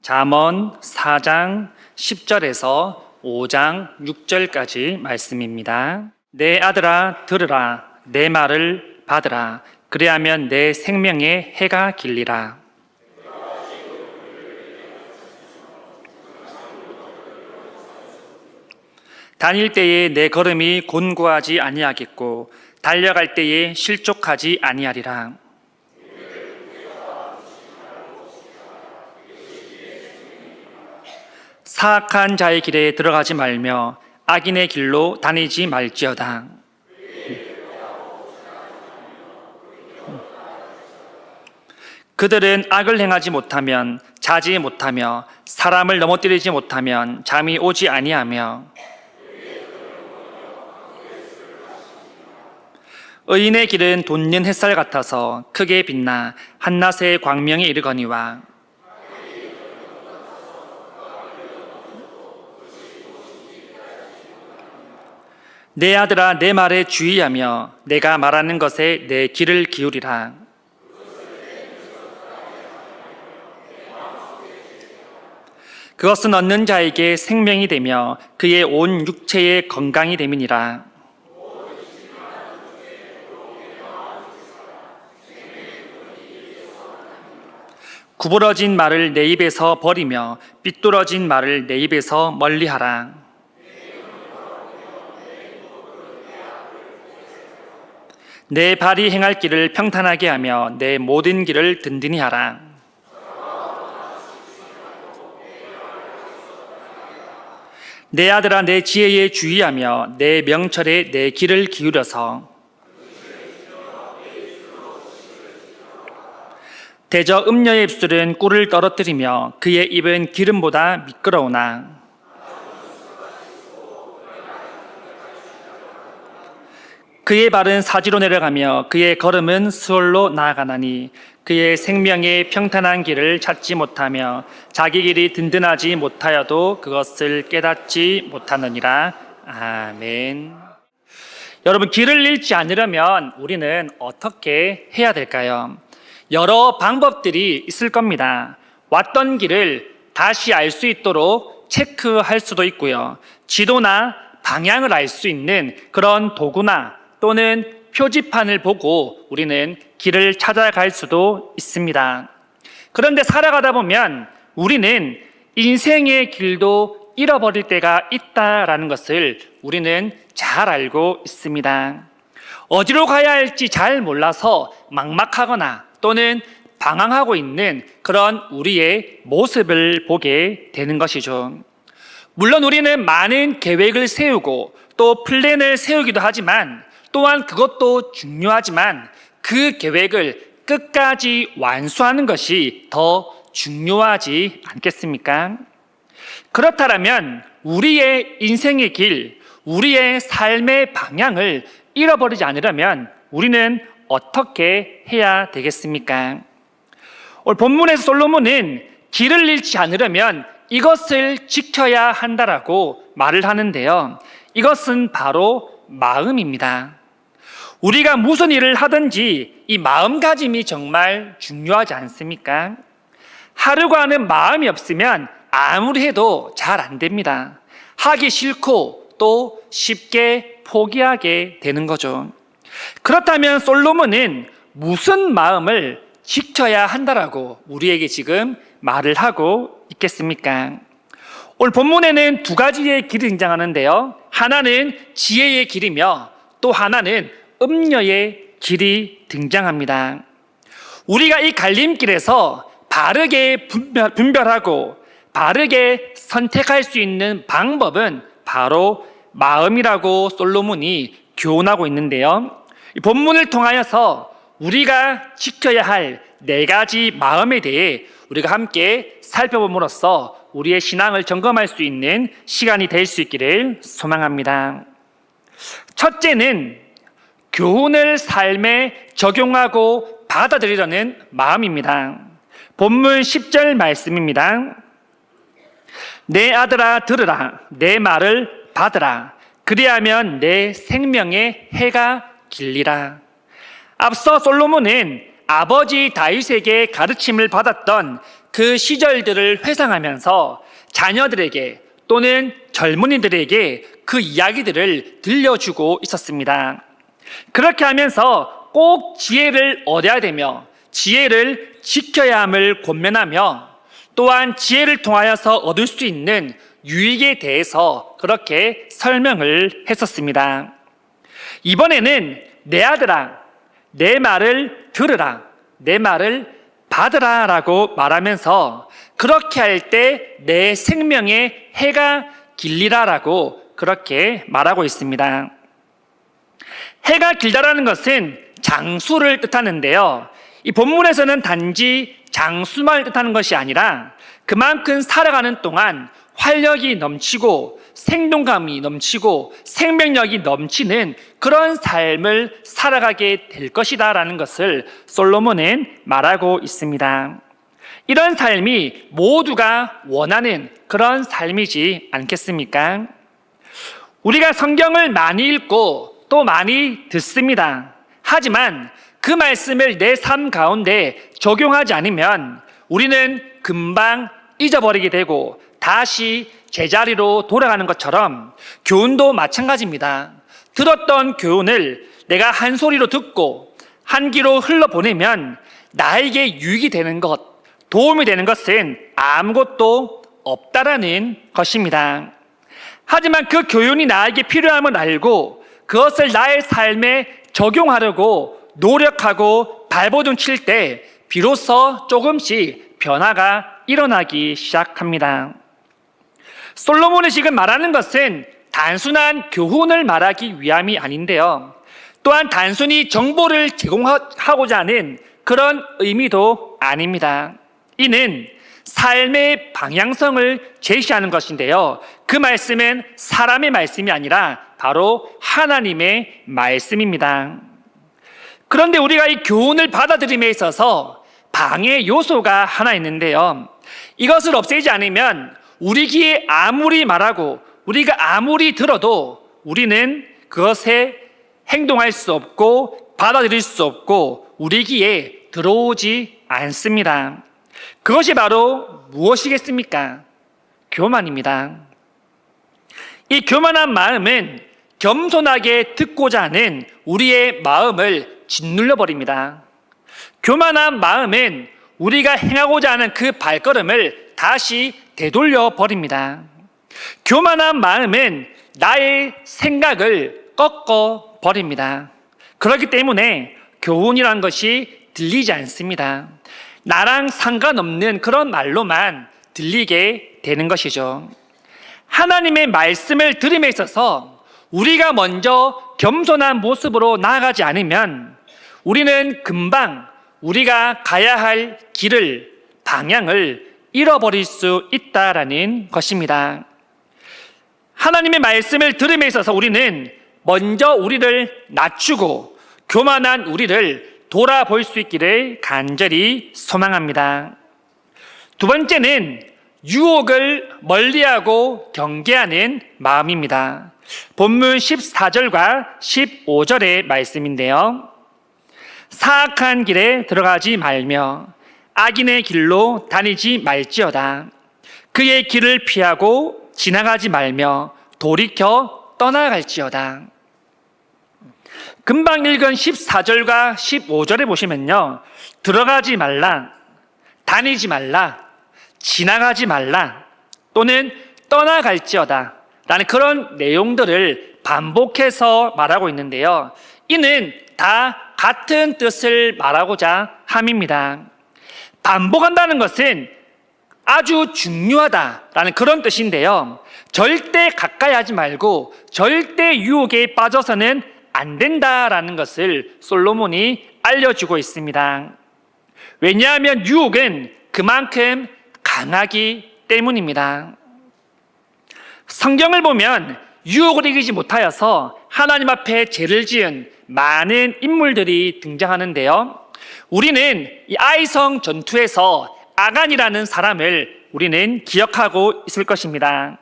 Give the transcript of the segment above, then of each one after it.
잠언 4장 10절에서 5장 6절까지 말씀입니다. 내 아들아 들으라, 내 말을 받으라. 그리하면 내 생명의 해가 길리라. 다닐 때에 내 걸음이 곤고하지 아니하겠고 달려갈 때에 실족하지 아니하리라. 사악한 자의 길에 들어가지 말며 악인의 길로 다니지 말지어다. 그들은 악을 행하지 못하면 자지 못하며 사람을 넘어뜨리지 못하면 잠이 오지 아니하며 의인의 길은 돋는 햇살 같아서 크게 빛나 한낮의 광명에 이르거니와 내 아들아 내 말에 주의하며 내가 말하는 것에 내 귀를 기울이라. 그것은 얻는 자에게 생명이 되며 그의 온 육체의 건강이 됨이니라. 구부러진 말을 내 입에서 버리며 삐뚤어진 말을 내 입에서 멀리하라. 내 발이 행할 길을 평탄하게 하며 내 모든 길을 든든히 하라. 내 아들아 내 지혜에 주의하며 내 명철에 내 귀를 기울여서 대저 음녀의 입술은 꿀을 떨어뜨리며 그의 입은 기름보다 미끄러우나 그의 발은 사지로 내려가며 그의 걸음은 수월로 나아가나니 그의 생명의 평탄한 길을 찾지 못하며 자기 길이 든든하지 못하여도 그것을 깨닫지 못하느니라. 아멘. 여러분, 길을 잃지 않으려면 우리는 어떻게 해야 될까요? 여러 방법들이 있을 겁니다. 왔던 길을 다시 알 수 있도록 체크할 수도 있고요. 지도나 방향을 알 수 있는 그런 도구나 또는 표지판을 보고 우리는 길을 찾아갈 수도 있습니다. 그런데 살아가다 보면 우리는 인생의 길도 잃어버릴 때가 있다라는 것을 우리는 잘 알고 있습니다. 어디로 가야 할지 잘 몰라서 막막하거나 또는 방황하고 있는 그런 우리의 모습을 보게 되는 것이죠. 물론 우리는 많은 계획을 세우고 또 플랜을 세우기도 하지만 또한 그것도 중요하지만 그 계획을 끝까지 완수하는 것이 더 중요하지 않겠습니까? 그렇다면 우리의 인생의 길, 우리의 삶의 방향을 잃어버리지 않으려면 우리는 어떻게 해야 되겠습니까? 오늘 본문에서 솔로몬은 길을 잃지 않으려면 이것을 지켜야 한다라고 말을 하는데요. 이것은 바로 마음입니다. 우리가 무슨 일을 하든지 이 마음가짐이 정말 중요하지 않습니까? 하려고 하는 마음이 없으면 아무리 해도 잘 안 됩니다. 하기 싫고 또 쉽게 포기하게 되는 거죠. 그렇다면 솔로몬은 무슨 마음을 지켜야 한다라고 우리에게 지금 말을 하고 있겠습니까? 오늘 본문에는 두 가지의 길이 등장하는데요. 하나는 지혜의 길이며 또 하나는 음녀의 길이 등장합니다. 우리가 이 갈림길에서 바르게 분별하고 바르게 선택할 수 있는 방법은 바로 마음이라고 솔로몬이 교훈하고 있는데요. 이 본문을 통하여서 우리가 지켜야 할 네 가지 마음에 대해 우리가 함께 살펴봄으로써 우리의 신앙을 점검할 수 있는 시간이 될 수 있기를 소망합니다. 첫째는 교훈을 삶에 적용하고 받아들이려는 마음입니다. 본문 10절 말씀입니다. 내 아들아 들으라, 내 말을 받으라. 그리하면 내 생명의 해가 길리라. 앞서 솔로몬은 아버지 다윗에게 가르침을 받았던 그 시절들을 회상하면서 자녀들에게 또는 젊은이들에게 그 이야기들을 들려주고 있었습니다. 그렇게 하면서 꼭 지혜를 얻어야 되며 지혜를 지켜야 함을 권면하며 또한 지혜를 통하여서 얻을 수 있는 유익에 대해서 그렇게 설명을 했었습니다. 이번에는 내 아들아, 내 말을 들으라, 내 말을 받으라 라고 말하면서 그렇게 할 때 내 생명에 해가 길리라 라고 그렇게 말하고 있습니다. 해가 길다라는 것은 장수를 뜻하는데요. 이 본문에서는 단지 장수만을 뜻하는 것이 아니라 그만큼 살아가는 동안 활력이 넘치고 생동감이 넘치고 생명력이 넘치는 그런 삶을 살아가게 될 것이다 라는 것을 솔로몬은 말하고 있습니다. 이런 삶이 모두가 원하는 그런 삶이지 않겠습니까? 우리가 성경을 많이 읽고 또 많이 듣습니다. 하지만 그 말씀을 내 삶 가운데 적용하지 않으면 우리는 금방 잊어버리게 되고 다시 제자리로 돌아가는 것처럼 교훈도 마찬가지입니다. 들었던 교훈을 내가 한 소리로 듣고 한 귀로 흘러보내면 나에게 유익이 되는 것, 도움이 되는 것은 아무것도 없다라는 것입니다. 하지만 그 교훈이 나에게 필요함을 알고 그것을 나의 삶에 적용하려고 노력하고 발버둥 칠 때 비로소 조금씩 변화가 일어나기 시작합니다. 솔로몬이 지금 말하는 것은 단순한 교훈을 말하기 위함이 아닌데요. 또한 단순히 정보를 제공하고자 하는 그런 의미도 아닙니다. 이는 삶의 방향성을 제시하는 것인데요. 그 말씀은 사람의 말씀이 아니라 바로 하나님의 말씀입니다. 그런데 우리가 이 교훈을 받아들임에 있어서 방해 요소가 하나 있는데요. 이것을 없애지 않으면 우리 귀에 아무리 말하고 우리가 아무리 들어도 우리는 그것에 행동할 수 없고 받아들일 수 없고 우리 귀에 들어오지 않습니다. 그것이 바로 무엇이겠습니까? 교만입니다. 이 교만한 마음은 겸손하게 듣고자 하는 우리의 마음을 짓눌러 버립니다. 교만한 마음은 우리가 행하고자 하는 그 발걸음을 다시 되돌려 버립니다. 교만한 마음은 나의 생각을 꺾어 버립니다. 그렇기 때문에 교훈이란 것이 들리지 않습니다. 나랑 상관없는 그런 말로만 들리게 되는 것이죠. 하나님의 말씀을 들음에 있어서 우리가 먼저 겸손한 모습으로 나아가지 않으면 우리는 금방 우리가 가야 할 길을, 방향을 잃어버릴 수 있다라는 것입니다. 하나님의 말씀을 들음에 있어서 우리는 먼저 우리를 낮추고 교만한 우리를 돌아볼 수 있기를 간절히 소망합니다. 두 번째는 유혹을 멀리하고 경계하는 마음입니다. 본문 14절과 15절의 말씀인데요. 사악한 길에 들어가지 말며 악인의 길로 다니지 말지어다. 그의 길을 피하고 지나가지 말며 돌이켜 떠나갈지어다. 금방 읽은 14절과 15절에 보시면요. 들어가지 말라, 다니지 말라, 지나가지 말라, 또는 떠나갈지어다 라는 그런 내용들을 반복해서 말하고 있는데요. 이는 다 같은 뜻을 말하고자 함입니다. 반복한다는 것은 아주 중요하다라는 그런 뜻인데요. 절대 가까이 하지 말고 절대 유혹에 빠져서는 안 된다라는 것을 솔로몬이 알려주고 있습니다. 왜냐하면 유혹은 그만큼 강하기 때문입니다. 성경을 보면 유혹을 이기지 못하여서 하나님 앞에 죄를 지은 많은 인물들이 등장하는데요. 우리는 이 아이성 전투에서 아간이라는 사람을 우리는 기억하고 있을 것입니다.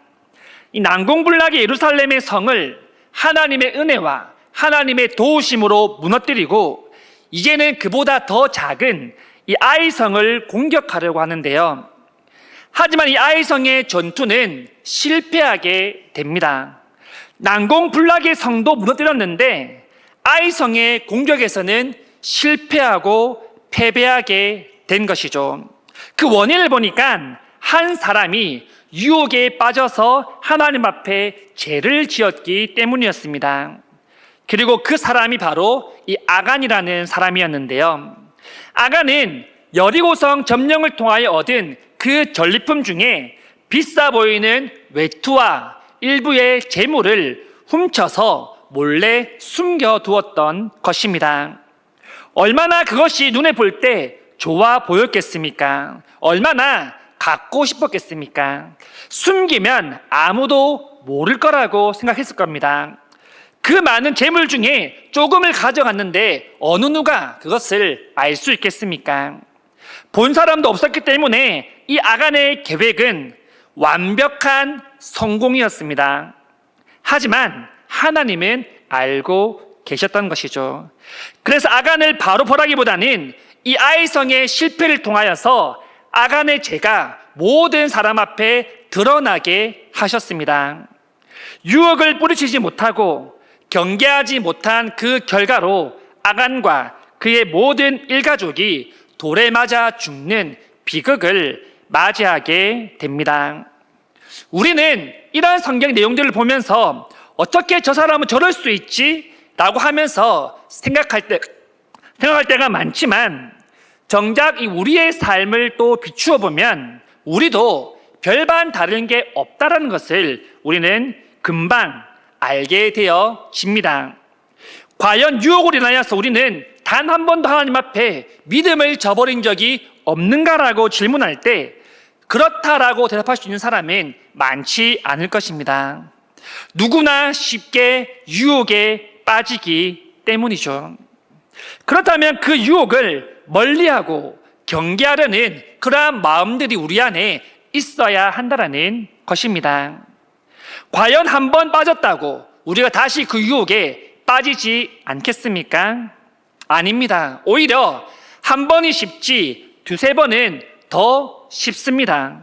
이 난공불락의 예루살렘의 성을 하나님의 은혜와 하나님의 도우심으로 무너뜨리고 이제는 그보다 더 작은 이 아이성을 공격하려고 하는데요. 하지만 이 아이성의 전투는 실패하게 됩니다. 난공불락의 성도 무너뜨렸는데 아이성의 공격에서는 실패하고 패배하게 된 것이죠. 그 원인을 보니까 한 사람이 유혹에 빠져서 하나님 앞에 죄를 지었기 때문이었습니다. 그리고 그 사람이 바로 이 아간이라는 사람이었는데요. 아간은 여리고성 점령을 통하여 얻은 그 전리품 중에 비싸 보이는 외투와 일부의 재물을 훔쳐서 몰래 숨겨두었던 것입니다. 얼마나 그것이 눈에 볼 때 좋아 보였겠습니까? 얼마나 갖고 싶었겠습니까? 숨기면 아무도 모를 거라고 생각했을 겁니다. 그 많은 재물 중에 조금을 가져갔는데 어느 누가 그것을 알 수 있겠습니까? 본 사람도 없었기 때문에 이 아간의 계획은 완벽한 성공이었습니다. 하지만 하나님은 알고 계셨던 것이죠. 그래서 아간을 바로 벌하기보다는 이 아이성의 실패를 통하여서 아간의 죄가 모든 사람 앞에 드러나게 하셨습니다. 유혹을 뿌리치지 못하고 경계하지 못한 그 결과로 아간과 그의 모든 일가족이 돌에 맞아 죽는 비극을 맞이하게 됩니다. 우리는 이러한 성경 내용들을 보면서 어떻게 저 사람은 저럴 수 있지? 라고 하면서 생각할 때가 많지만 정작 우리의 삶을 또 비추어 보면 우리도 별반 다른 게 없다는 것을 우리는 금방 알게 되어집니다. 과연 유혹으로 인하여서 우리는 단 한 번도 하나님 앞에 믿음을 저버린 적이 없는가라고 질문할 때 그렇다라고 대답할 수 있는 사람은 많지 않을 것입니다. 누구나 쉽게 유혹에 빠지기 때문이죠. 그렇다면 그 유혹을 멀리하고 경계하려는 그러한 마음들이 우리 안에 있어야 한다는 것입니다. 과연 한 번 빠졌다고 우리가 다시 그 유혹에 빠지지 않겠습니까? 아닙니다. 오히려 한 번이 쉽지 두세 번은 더 쉽습니다.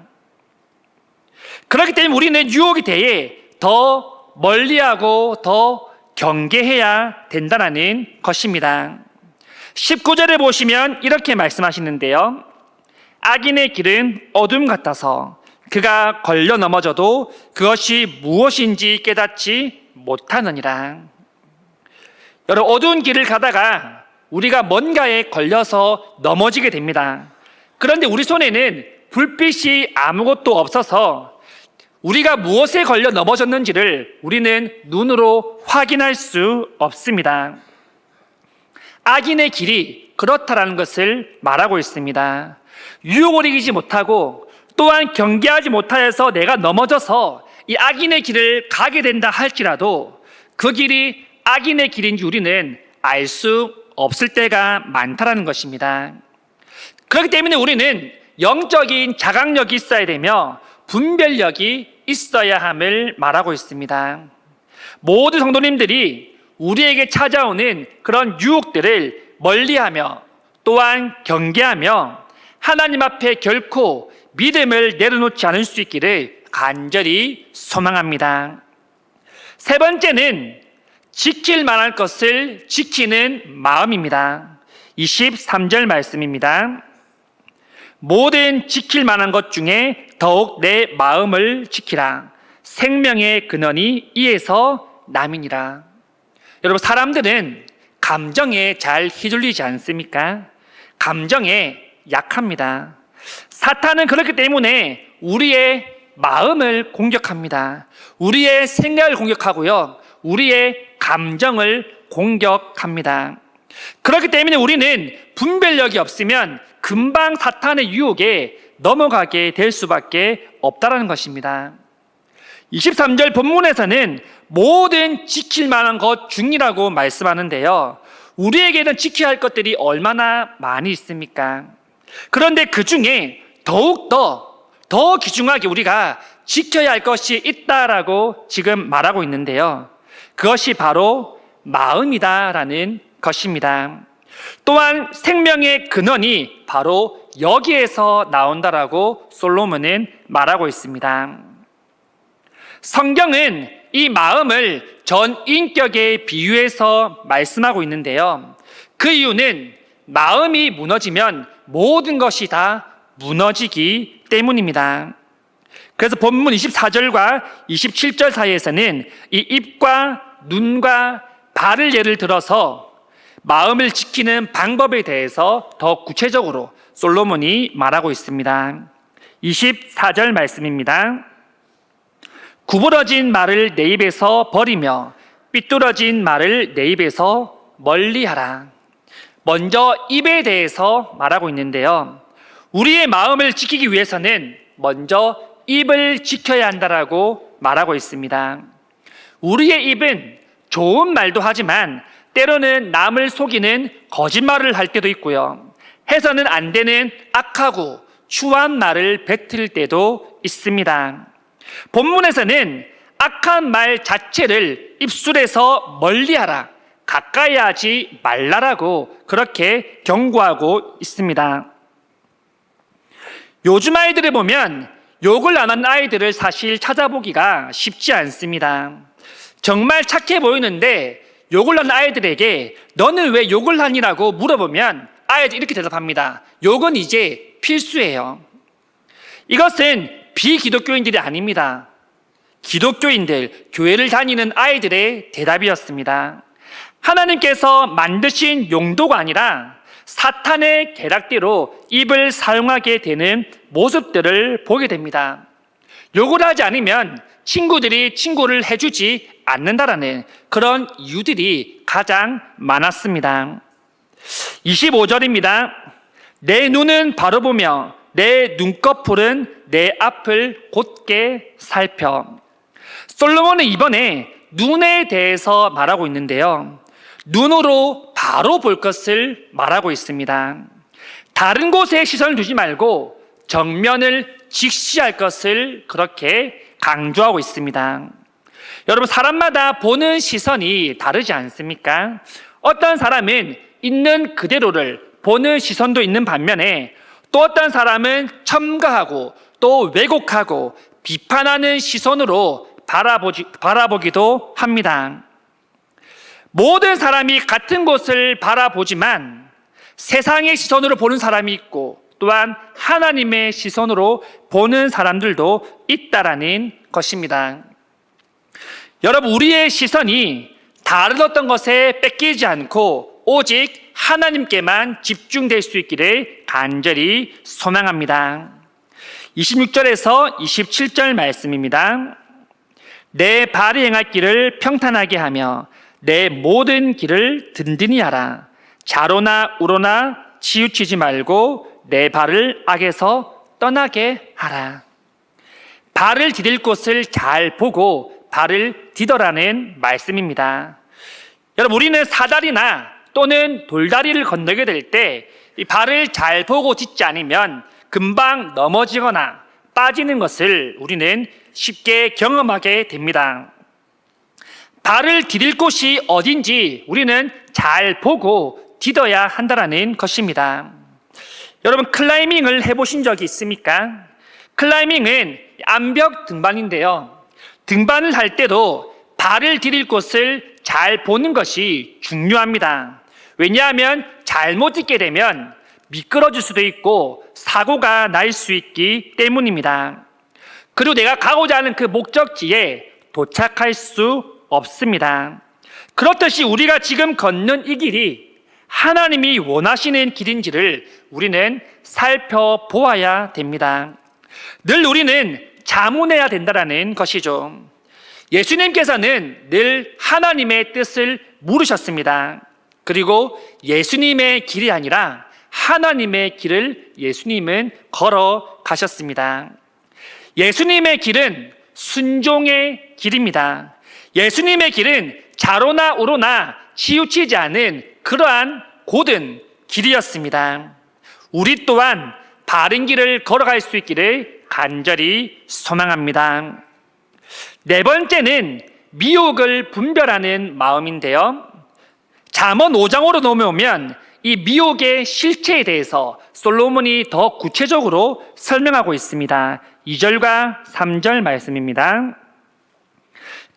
그렇기 때문에 우리는 유혹에 대해 더 멀리하고 더 경계해야 된다는 것입니다. 19절에 보시면 이렇게 말씀하시는데요. 악인의 길은 어둠 같아서 그가 걸려 넘어져도 그것이 무엇인지 깨닫지 못하느니라. 여러분, 어두운 길을 가다가 우리가 뭔가에 걸려서 넘어지게 됩니다. 그런데 우리 손에는 불빛이 아무것도 없어서 우리가 무엇에 걸려 넘어졌는지를 우리는 눈으로 확인할 수 없습니다. 악인의 길이 그렇다라는 것을 말하고 있습니다. 유혹을 이기지 못하고 또한 경계하지 못하여서 내가 넘어져서 이 악인의 길을 가게 된다 할지라도 그 길이 악인의 길인지 우리는 알 수 없을 때가 많다라는 것입니다. 그렇기 때문에 우리는 영적인 자각력이 있어야 되며 분별력이 있어야 함을 말하고 있습니다. 모든 성도님들이 우리에게 찾아오는 그런 유혹들을 멀리하며 또한 경계하며 하나님 앞에 결코 믿음을 내려놓지 않을 수 있기를 간절히 소망합니다. 세 번째는 지킬 만할 것을 지키는 마음입니다. 23절 말씀입니다. 모든 지킬 만한 것 중에 더욱 내 마음을 지키라. 생명의 근원이 이에서 남이니라. 여러분, 사람들은 감정에 잘 휘둘리지 않습니까? 감정에 약합니다. 사탄은 그렇기 때문에 우리의 마음을 공격합니다. 우리의 생각을 공격하고요. 우리의 감정을 공격합니다. 그렇기 때문에 우리는 분별력이 없으면 금방 사탄의 유혹에 넘어가게 될 수밖에 없다는 것입니다. 23절 본문에서는 모든 지킬 만한 것 중이라고 말씀하는데요. 우리에게는 지켜야 할 것들이 얼마나 많이 있습니까? 그런데 그 중에 더 귀중하게 우리가 지켜야 할 것이 있다라고 지금 말하고 있는데요. 그것이 바로 마음이다라는 것입니다. 또한 생명의 근원이 바로 여기에서 나온다라고 솔로몬은 말하고 있습니다. 성경은 이 마음을 전 인격에 비유해서 말씀하고 있는데요. 그 이유는 마음이 무너지면 모든 것이 다 무너지기 때문입니다. 그래서 본문 24절과 27절 사이에서는 이 입과 눈과 발을 예를 들어서 마음을 지키는 방법에 대해서 더 구체적으로 솔로몬이 말하고 있습니다. 24절 말씀입니다. 구부러진 말을 내 입에서 버리며 삐뚤어진 말을 내 입에서 멀리하라. 먼저 입에 대해서 말하고 있는데요. 우리의 마음을 지키기 위해서는 먼저 입을 지켜야 한다라고 말하고 있습니다. 우리의 입은 좋은 말도 하지만 때로는 남을 속이는 거짓말을 할 때도 있고요. 해서는 안 되는 악하고 추한 말을 뱉을 때도 있습니다. 본문에서는 악한 말 자체를 입술에서 멀리하라, 가까이 하지 말라라고 그렇게 경고하고 있습니다. 요즘 아이들을 보면 욕을 안 하는 아이들을 사실 찾아보기가 쉽지 않습니다. 정말 착해 보이는데 욕을 하는 아이들에게 너는 왜 욕을 하니라고 물어보면 아이들이 이렇게 대답합니다. 욕은 이제 필수예요. 이것은 비기독교인들이 아닙니다. 기독교인들, 교회를 다니는 아이들의 대답이었습니다. 하나님께서 만드신 용도가 아니라 사탄의 계략대로 입을 사용하게 되는 모습들을 보게 됩니다. 욕을 하지 않으면 친구들이 친구를 해주지 않는다라는 그런 이유들이 가장 많았습니다. 25절입니다. 내 눈은 바로 보며 내 눈꺼풀은 내 앞을 곧게 살펴. 솔로몬은 이번에 눈에 대해서 말하고 있는데요. 눈으로 바로 볼 것을 말하고 있습니다. 다른 곳에 시선을 두지 말고 정면을 직시할 것을 그렇게 강조하고 있습니다. 여러분, 사람마다 보는 시선이 다르지 않습니까? 어떤 사람은 있는 그대로를 보는 시선도 있는 반면에 또 어떤 사람은 첨가하고 또 왜곡하고 비판하는 시선으로 바라보기도 합니다. 모든 사람이 같은 곳을 바라보지만 세상의 시선으로 보는 사람이 있고 또한 하나님의 시선으로 보는 사람들도 있다라는 것입니다. 여러분, 우리의 시선이 다른 어떤 것에 뺏기지 않고 오직 하나님께만 집중될 수 있기를 간절히 소망합니다. 26절에서 27절 말씀입니다. 내 발이 행할 길을 평탄하게 하며 내 모든 길을 든든히 하라. 좌로나 우로나 치우치지 말고 내 발을 악에서 떠나게 하라. 발을 디딜 곳을 잘 보고 발을 디더라는 말씀입니다. 여러분, 우리는 사다리나 또는 돌다리를 건너게 될 때 이 발을 잘 보고 딛지 않으면 금방 넘어지거나 빠지는 것을 우리는 쉽게 경험하게 됩니다. 발을 디딜 곳이 어딘지 우리는 잘 보고 디뎌야 한다는 것입니다. 여러분, 클라이밍을 해보신 적이 있습니까? 클라이밍은 암벽 등반인데요. 등반을 할 때도 발을 디딜 곳을 잘 보는 것이 중요합니다. 왜냐하면 잘못 딛게 되면 미끄러질 수도 있고 사고가 날 수 있기 때문입니다. 그리고 내가 가고자 하는 그 목적지에 도착할 수 없습니다. 그렇듯이 우리가 지금 걷는 이 길이 하나님이 원하시는 길인지를 우리는 살펴보아야 됩니다. 늘 우리는 자문해야 된다는 것이죠. 예수님께서는 늘 하나님의 뜻을 물으셨습니다. 그리고 예수님의 길이 아니라 하나님의 길을 예수님은 걸어가셨습니다. 예수님의 길은 순종의 길입니다. 예수님의 길은 좌로나 우로나 치우치지 않은 그러한 곧은 길이었습니다. 우리 또한 바른 길을 걸어갈 수 있기를 간절히 소망합니다. 네 번째는 미혹을 분별하는 마음인데요. 잠언 5장으로 넘어오면 이 미혹의 실체에 대해서 솔로몬이 더 구체적으로 설명하고 있습니다. 2절과 3절 말씀입니다.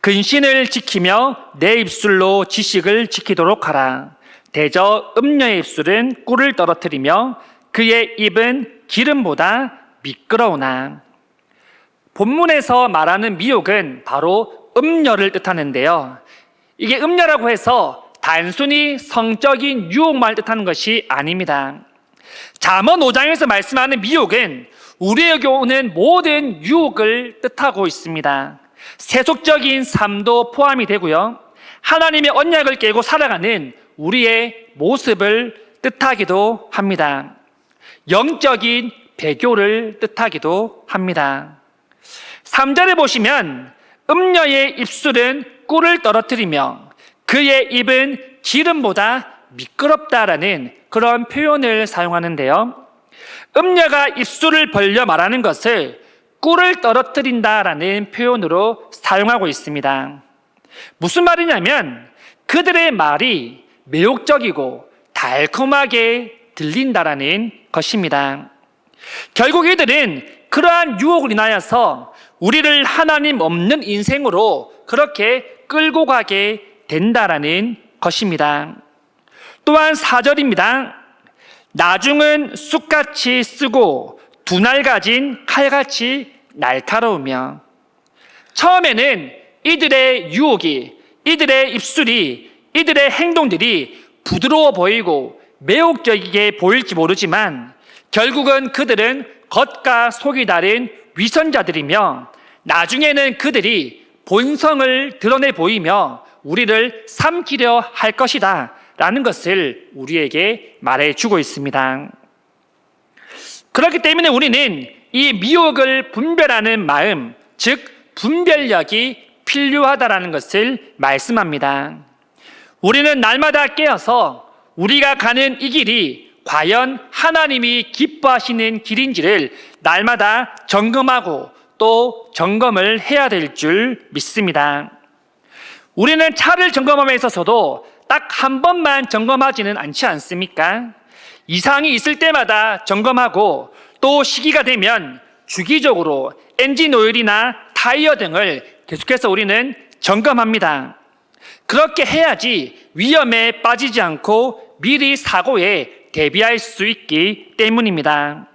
근신을 지키며 내 입술로 지식을 지키도록 하라. 대저 음녀의 입술은 꿀을 떨어뜨리며 그의 입은 기름보다 미끄러우나. 본문에서 말하는 미혹은 바로 음녀를 뜻하는데요. 이게 음녀라고 해서 단순히 성적인 유혹만 뜻하는 것이 아닙니다. 잠언 5장에서 말씀하는 미혹은 우리에게 오는 모든 유혹을 뜻하고 있습니다. 세속적인 삶도 포함이 되고요. 하나님의 언약을 깨고 살아가는 우리의 모습을 뜻하기도 합니다. 영적인 배교를 뜻하기도 합니다. 3절에 보시면 음녀의 입술은 꿀을 떨어뜨리며 그의 입은 기름보다 미끄럽다라는 그런 표현을 사용하는데요. 음녀가 입술을 벌려 말하는 것을 꿀을 떨어뜨린다라는 표현으로 사용하고 있습니다. 무슨 말이냐면 그들의 말이 매혹적이고 달콤하게 들린다라는 것입니다. 결국 이들은 그러한 유혹을 인하여서 우리를 하나님 없는 인생으로 그렇게 끌고 가게 된다라는 것입니다. 또한 4절입니다. 나중은 쑥같이 쓰고 두 날 가진 칼같이 날카로우며. 처음에는 이들의 유혹이, 이들의 입술이, 이들의 행동들이 부드러워 보이고 매혹적이게 보일지 모르지만 결국은 그들은 겉과 속이 다른 위선자들이며 나중에는 그들이 본성을 드러내 보이며 우리를 삼키려 할 것이다 라는 것을 우리에게 말해주고 있습니다. 그렇기 때문에 우리는 이 미혹을 분별하는 마음, 즉 분별력이 필요하다라는 것을 말씀합니다. 우리는 날마다 깨어서 우리가 가는 이 길이 과연 하나님이 기뻐하시는 길인지를 날마다 점검하고 또 점검을 해야 될 줄 믿습니다. 우리는 차를 점검함에 있어서도 딱 한 번만 점검하지는 않지 않습니까? 이상이 있을 때마다 점검하고 또 시기가 되면 주기적으로 엔진 오일이나 타이어 등을 계속해서 우리는 점검합니다. 그렇게 해야지 위험에 빠지지 않고 미리 사고에 대비할 수 있기 때문입니다.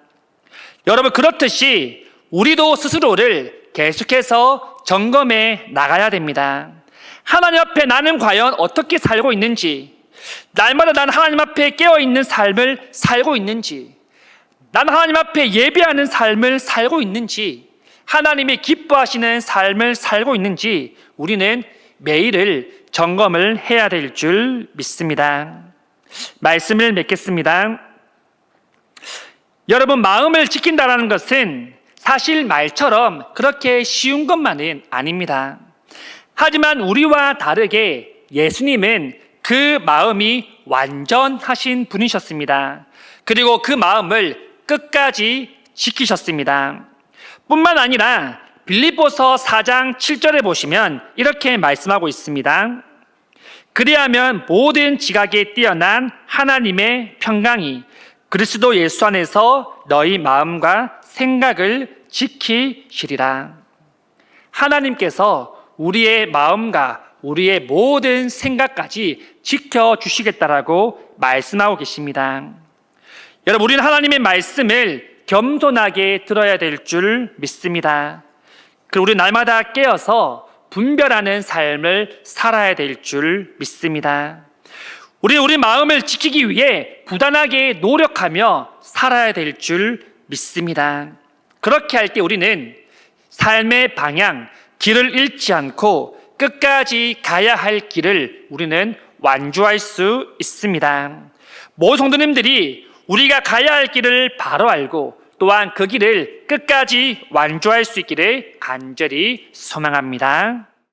여러분, 그렇듯이 우리도 스스로를 계속해서 점검해 나가야 됩니다. 하나님 앞에 나는 과연 어떻게 살고 있는지, 날마다 난 하나님 앞에 깨어있는 삶을 살고 있는지, 난 하나님 앞에 예배하는 삶을 살고 있는지, 하나님이 기뻐하시는 삶을 살고 있는지 우리는 매일을 점검을 해야 될 줄 믿습니다. 말씀을 맺겠습니다. 여러분, 마음을 지킨다는 것은 사실 말처럼 그렇게 쉬운 것만은 아닙니다. 하지만 우리와 다르게 예수님은 그 마음이 완전하신 분이셨습니다. 그리고 그 마음을 끝까지 지키셨습니다. 뿐만 아니라 빌립보서 4장 7절에 보시면 이렇게 말씀하고 있습니다. 그리하면 모든 지각에 뛰어난 하나님의 평강이 그리스도 예수 안에서 너희 마음과 생각을 지키시리라. 하나님께서 우리의 마음과 우리의 모든 생각까지 지켜주시겠다라고 말씀하고 계십니다. 여러분, 우리는 하나님의 말씀을 겸손하게 들어야 될 줄 믿습니다. 그리고 우리 날마다 깨어서 분별하는 삶을 살아야 될 줄 믿습니다. 우리 마음을 지키기 위해 부단하게 노력하며 살아야 될 줄 믿습니다. 그렇게 할 때 우리는 삶의 방향, 길을 잃지 않고 끝까지 가야 할 길을 우리는 완주할 수 있습니다. 모든 성도님들이 우리가 가야 할 길을 바로 알고 또한 그 길을 끝까지 완주할 수 있기를 간절히 소망합니다.